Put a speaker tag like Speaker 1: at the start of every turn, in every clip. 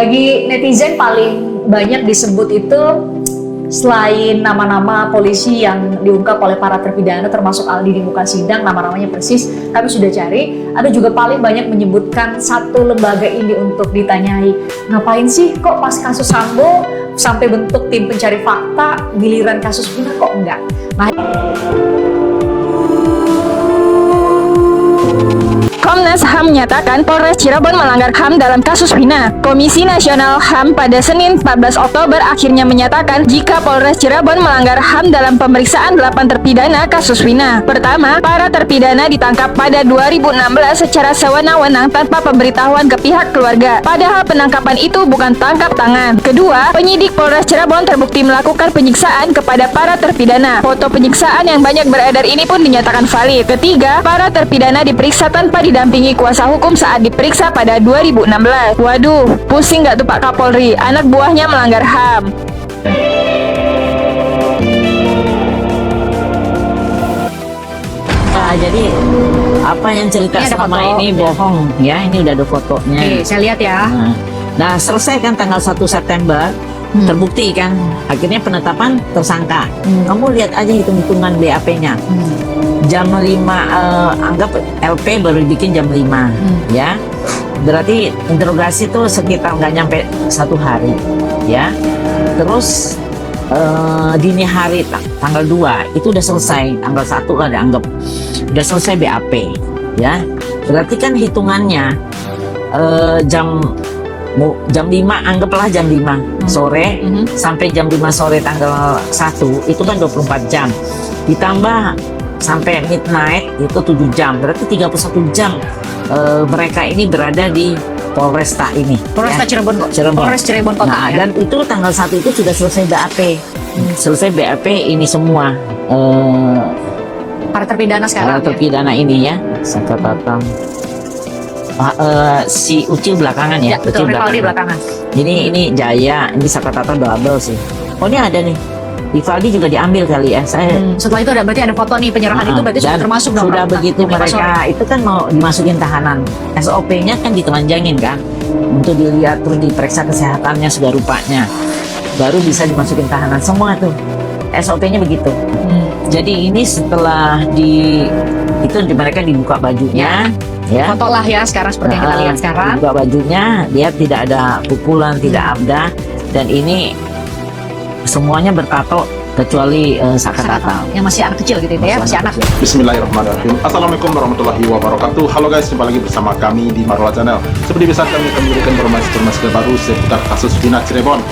Speaker 1: Bagi netizen paling banyak disebut itu selain nama-nama polisi yang diungkap oleh para terpidana termasuk Aldi di muka sidang, nama-namanya persis kami sudah cari, ada juga paling banyak menyebutkan satu lembaga ini untuk ditanyai, ngapain sih kok pas kasus Sambo sampai bentuk tim pencari fakta, giliran kasus Vina kok enggak. Nah,
Speaker 2: Komnas HAM menyatakan Polres Cirebon melanggar HAM dalam kasus Vina. Komisi Nasional HAM pada Senin 14 Oktober akhirnya menyatakan jika Polres Cirebon melanggar HAM dalam pemeriksaan 8 terpidana kasus Vina. Pertama, para terpidana ditangkap pada 2016 secara sewenang-wenang tanpa pemberitahuan ke pihak keluarga. Padahal penangkapan itu bukan tangkap tangan. Kedua, penyidik Polres Cirebon terbukti melakukan penyiksaan kepada para terpidana. Foto penyiksaan yang banyak beredar ini pun dinyatakan valid. Ketiga, para terpidana diperiksa tanpa didampingi kuasa hukum saat diperiksa pada 2016. Waduh, pusing gak tuh Pak Kapolri? Anak buahnya melanggar HAM.
Speaker 3: Jadi apa yang cerita
Speaker 1: Ini ada
Speaker 3: selama
Speaker 1: foto.
Speaker 3: ini bohong ya, ini udah ada fotonya.
Speaker 1: oke, saya lihat ya.
Speaker 3: Nah, selesai kan tanggal 1 September, terbukti kan, akhirnya penetapan tersangka. Kamu lihat aja hitung-hitungan BAP-nya. Jam 5, anggap LP baru bikin jam 5, ya. Berarti interogasi itu sekitar nggak nyampe 1 hari, ya. Terus dini hari tanggal 2 itu udah selesai, tanggal 1 lah dianggap udah selesai BAP, ya. Berarti kan hitungannya jam 5, anggaplah jam 5 sore sampai jam 5 sore tanggal 1 itu kan 24 jam, ditambah sampai midnight itu 7 jam, berarti 31 jam mereka ini berada di Polresta ini.
Speaker 1: Polresta Cirebon kok.
Speaker 3: Cirebon.
Speaker 1: Polres Cirebon kota.
Speaker 3: Nah,
Speaker 1: ya.
Speaker 3: dan itu tanggal 1 itu sudah selesai BAP. Selesai BAP ini semua
Speaker 1: Para terpidana
Speaker 3: para
Speaker 1: sekarang.
Speaker 3: terpidana ini ya. Catatan si Ucil belakangan ya.
Speaker 1: Ya, betul,
Speaker 3: Ucil
Speaker 1: Rivaldi belakangan.
Speaker 3: Ini Jaya, ini Sakatata double sih. Oh, ini ada nih. Rivaldi juga diambil kali ya. Saya
Speaker 1: Setelah itu ada berarti ada foto nih penyerahan itu berarti sudah
Speaker 3: dan
Speaker 1: termasuk dong.
Speaker 3: sudah
Speaker 1: Nah,
Speaker 3: begitu
Speaker 1: jam 5 sore.
Speaker 3: mereka itu kan mau dimasukin tahanan, SOP-nya kan ditelanjangin kan untuk dilihat terus diperiksa kesehatannya segala rupanya, baru bisa dimasukin tahanan semua tuh, SOP-nya begitu. Jadi ini setelah itu mereka dibuka bajunya ya.
Speaker 1: Foto lah ya sekarang seperti yang kita lihat sekarang.
Speaker 3: Dibuka bajunya, dia tidak ada pukulan, tidak ada, dan ini semuanya bertato kecuali Sakatata.
Speaker 1: Yang masih anak kecil gitu ya, masih anak.
Speaker 4: Bismillahirrahmanirrahim. Assalamualaikum warahmatullahi wabarakatuh. Halo guys, jumpa lagi bersama kami di Marwah Channel. Seperti biasa kami akan memberikan informasi terbaru seputar kasus Vina Cirebon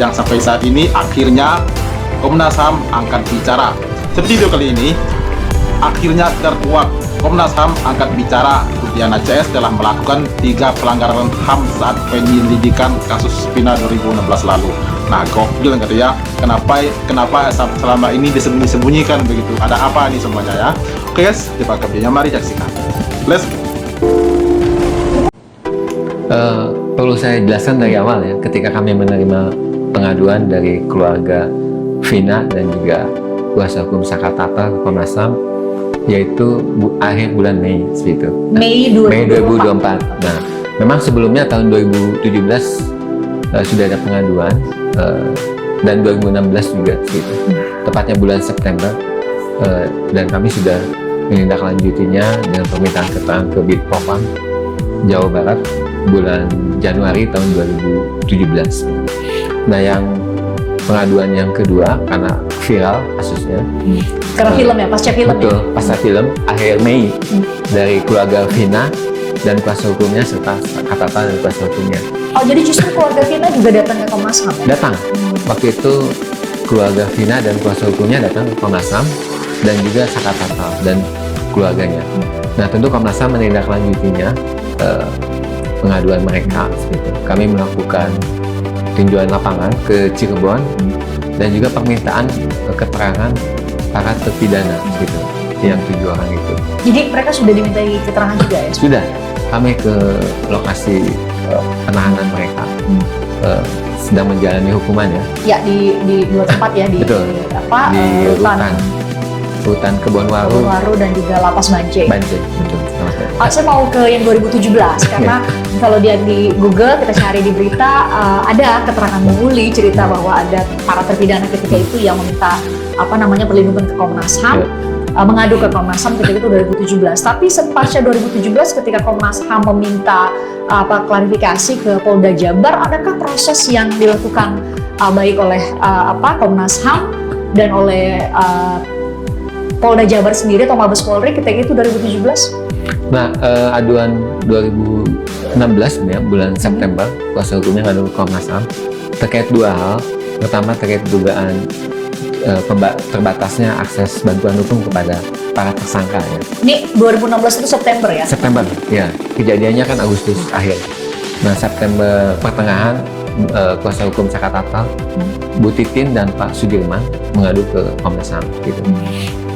Speaker 4: yang sampai saat ini akhirnya Komnas HAM angkat bicara. Seperti video kali ini, akhirnya terkuak. Komnas HAM angkat bicara. Rudiana CS telah melakukan 3 pelanggaran HAM saat penyelidikan kasus Vina 2016 lalu. Nah, gokil gitu ya. Kenapa selama ini disembunyikan begitu? Ada apa nih semuanya ya? Oke guys, kita ke videonya, mari saksikan. Let's
Speaker 5: perlu saya jelaskan dari awal ya, ketika kami menerima pengaduan dari keluarga Vina dan juga kuasa hukum Sakatata ke Komnas HAM, yaitu akhir bulan Mei seperti itu.
Speaker 1: Mei 2024.
Speaker 5: Nah, memang sebelumnya tahun 2017 sudah ada pengaduan dan 2016 juga seperti itu. Tepatnya bulan September dan kami sudah menindaklanjutinya dengan permintaan keterangan ke Bitpopam Jawa Barat bulan Januari tahun 2017. Nah, yang pengaduan yang kedua karena viral kasusnya.
Speaker 1: Karena film ya, pasca film.
Speaker 5: Betul, pasca film akhir Mei dari keluarga Vina dan kuasa hukumnya serta Sakatata dan kuasa hukumnya.
Speaker 1: Oh, jadi justru keluarga Vina juga datang ke Komnas HAM ya?
Speaker 5: Datang. Waktu itu keluarga Vina dan kuasa hukumnya datang ke Komnas HAM dan juga Sakatata dan keluarganya. Nah, tentu Komnas HAM menindaklanjutinya pengaduan mereka seperti itu. Kami melakukan tinjauan lapangan ke Cirebon dan juga permintaan keterangan para terpidana gitu, yang 7 orang itu.
Speaker 1: Jadi mereka sudah dimintai keterangan juga ya?
Speaker 5: Sudah, kami ke lokasi penahanan mereka, sedang menjalani hukumannya.
Speaker 1: Ya, di 2 tempat ya, di
Speaker 5: Betul.
Speaker 1: apa?
Speaker 5: Di
Speaker 1: Rutan
Speaker 5: rutan Kebonwaru,
Speaker 1: Waru dan juga Lapas Bancai.
Speaker 5: Bancai, betul.
Speaker 1: sama. Saya mau ke yang 2017 karena kalau dia di Google kita cari di berita ada keterangan Bang Uli cerita bahwa ada para terpidana ketika itu yang meminta perlindungan ke Komnas HAM, mengadu ke Komnas HAM ketika itu 2017. Tapi pasca 2017 ketika Komnas HAM meminta klarifikasi ke Polda Jabar, adakah proses yang dilakukan baik oleh Komnas HAM dan oleh Polda Jabar sendiri atau Mabes Polri ketika itu 2017?
Speaker 5: Nah, aduan 2016 ya, bulan September, kuasa hukumnya ngadu ke Komnas HAM terkait dua hal. Pertama terkait dugaan terbatasnya akses bantuan hukum kepada para tersangka ya.
Speaker 1: Ini 2016 itu September ya?
Speaker 5: September, ya. Kejadiannya kan Agustus akhir. Nah, September pertengahan kuasa hukum Caka Tatal, Bu Titin dan Pak Sudirman mengadu ke Komnas HAM gitu.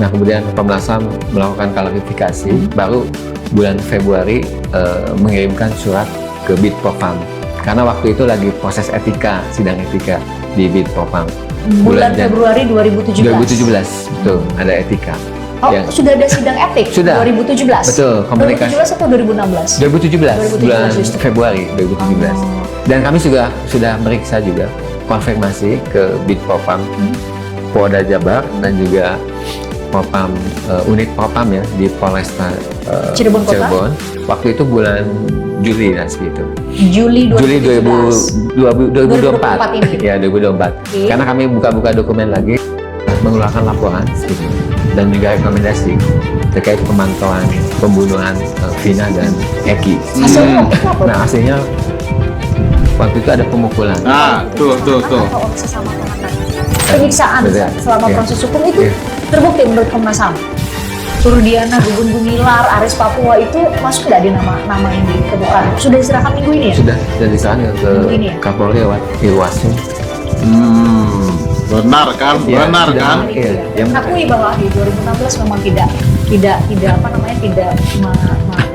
Speaker 5: Nah, kemudian Komnas HAM melakukan klarifikasi, baru bulan Februari mengirimkan surat ke Bitpopam. Karena waktu itu lagi proses etika, sidang etika di Bitpopam.
Speaker 1: Bulan Februari 2017?
Speaker 5: 2017, betul, ada etika.
Speaker 1: Oh, sudah ada sidang etik?
Speaker 5: Sudah.
Speaker 1: 2017?
Speaker 5: Betul, komunikasi.
Speaker 1: 2017 atau 2016?
Speaker 5: 2017, bulan Februari 2017. Dan kami juga sudah meriksa juga, konfirmasi ke Bitpopam, Polda Jabar, dan juga Propam, unit Propam ya, di Polresta
Speaker 1: Cirebon Kota?
Speaker 5: Cirebon. Waktu itu bulan Juli ya, segitu.
Speaker 1: Juli
Speaker 5: 2024
Speaker 1: ini?
Speaker 5: Ya, 2024.
Speaker 1: Okay.
Speaker 5: Karena kami buka-buka dokumen lagi, mengeluarkan laporan segitu. Dan juga rekomendasi terkait pemantauan pembunuhan Vina dan Eki.
Speaker 1: Hasilnya apa?
Speaker 5: Nah, hasilnya waktu itu ada pemukulan.
Speaker 4: Tuh.
Speaker 1: Atau sesama tahanan. Penyiksaan
Speaker 5: Betul.
Speaker 1: selama
Speaker 5: Iya.
Speaker 1: proses hukum itu
Speaker 5: Iya.
Speaker 1: terbukti menurut Komnas HAM. Surudiana, Gugun Gumilar, Aris Papua itu masuk nggak di nama yang ditemukan? Sudah diserahkan minggu ini ya?
Speaker 5: Sudah diserahkan ke
Speaker 1: Ini ya?
Speaker 5: Kapolri lewat Irwasum.
Speaker 4: Benar kan?
Speaker 5: Iya,
Speaker 4: Benar
Speaker 5: sudah.
Speaker 4: kan?
Speaker 5: Iya, yang
Speaker 1: Akui bahwa di 2016 memang tidak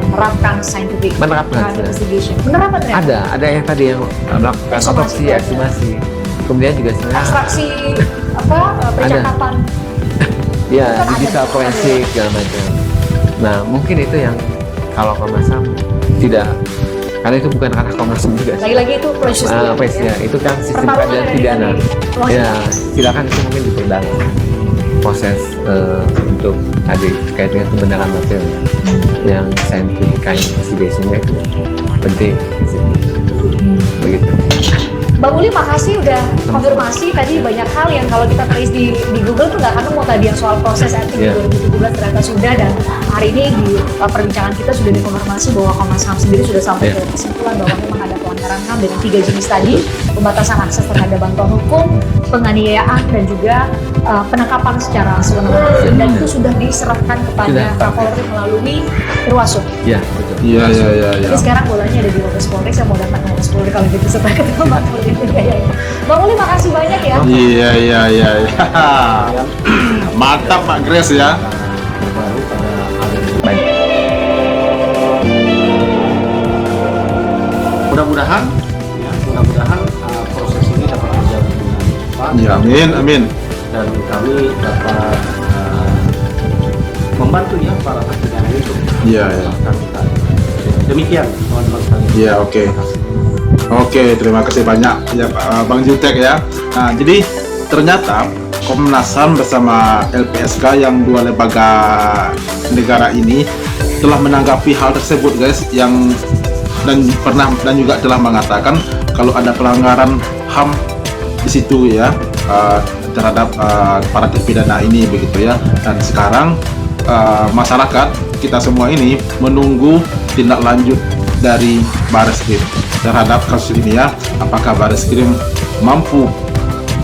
Speaker 1: menerapkan scientific
Speaker 5: Menerapkan,
Speaker 1: investigation. Menerapkan ternyata?
Speaker 5: ada yang tadi yang melakukan
Speaker 1: Ekshumasi,
Speaker 5: otopsi, ekshumasi. Kemudian juga sebenarnya
Speaker 1: Ekstraksi percakapan.
Speaker 5: ya
Speaker 1: Kan ada
Speaker 5: digital
Speaker 1: di-
Speaker 5: forensik segala macam. Nah, mungkin itu yang kalau Komnas HAM tidak, karena itu bukan ranah Komnas HAM juga.
Speaker 1: Lagi-lagi itu proses
Speaker 5: Ya, itu kan sistem
Speaker 1: Pertarungan
Speaker 5: peradilan
Speaker 1: dari
Speaker 5: pidana.
Speaker 1: ruang
Speaker 5: Ya,
Speaker 1: sidang.
Speaker 5: silakan itu mungkin diperdalam proses untuk tadi terkait dengan kebenaran material yang scientific investigation-nya itu penting. Begitu.
Speaker 1: Bang Uli, makasih udah konfirmasi tadi banyak hal yang kalau kita tulis di Google tuh nggak ketemu tadi yang soal proses etik
Speaker 5: Iya.
Speaker 1: di 2017 ternyata sudah, dan hari ini di perbincangan kita sudah dikonfirmasi bahwa Komnas HAM sendiri sudah sampai
Speaker 5: Iya.
Speaker 1: ke kesimpulan bahwa memang ada pelanggaran HAM dengan 3 jenis tadi, pembatasan akses terhadap bantuan hukum, penganiayaan, dan juga penangkapan secara sewenang-wenang, dan itu sudah diserahkan kepada
Speaker 5: Sudah.
Speaker 1: Kapolri melalui Irwasum.
Speaker 5: Ya, betul.
Speaker 4: Iya.
Speaker 1: Jadi sekarang bolanya ada di Mabes Polri, saya mau datang ke Mabes Polri kalau gitu setelah ketemu Bang Uli. Bang Uli, makasih banyak ya.
Speaker 4: Iya. Mantap Pak Grace ya.
Speaker 5: Baik.
Speaker 6: Mudah-mudahan proses ini dapat berjalan dengan cepat.
Speaker 4: Ya, amin.
Speaker 6: Dan kami dapat membantu ya para terpidana itu.
Speaker 4: Iya.
Speaker 6: Demikian teman-teman sekalian.
Speaker 4: Iya, oke. Oke, terima kasih banyak ya Pak Bang Jutek ya. Nah, jadi ternyata Komnas HAM bersama LPSK yang dua lembaga negara ini telah menanggapi hal tersebut guys, yang dan juga telah mengatakan kalau ada pelanggaran HAM di situ ya terhadap para terpidana ini begitu ya. Dan sekarang masyarakat kita semua ini menunggu tindak lanjut dari Bareskrim terhadap kasus ini ya. Apakah Bareskrim mampu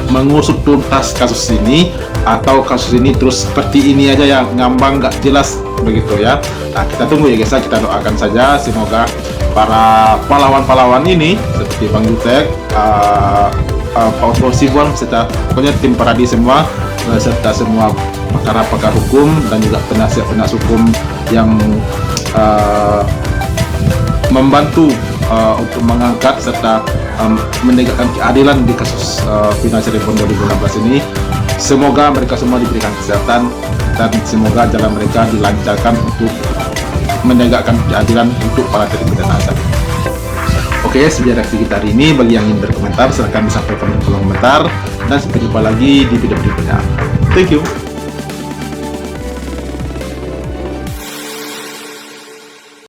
Speaker 4: mengusut tuntas kasus ini atau kasus ini terus seperti ini aja yang ngambang nggak jelas begitu ya. Nah, kita tunggu ya guys, kita doakan saja semoga para pahlawan-pahlawan ini seperti Bang Jutek, Pak Oswald Sibuan, serta pokoknya tim Paradi semua, serta semua pakar-pakar hukum dan juga penasihat-penasihat hukum yang membantu untuk mengangkat serta menegakkan keadilan di kasus Vina Cirebon 2016 ini. Semoga mereka semua diberikan kesehatan dan semoga jalan mereka dilancarkan untuk menegakkan keadilan untuk para terpidana saat ini. Oke, sekian reaksi kita hari ini. Bagi yang ingin berkomentar, silahkan disampaikan di kolom komentar. Dan sampai jumpa lagi di video berikutnya. Thank you.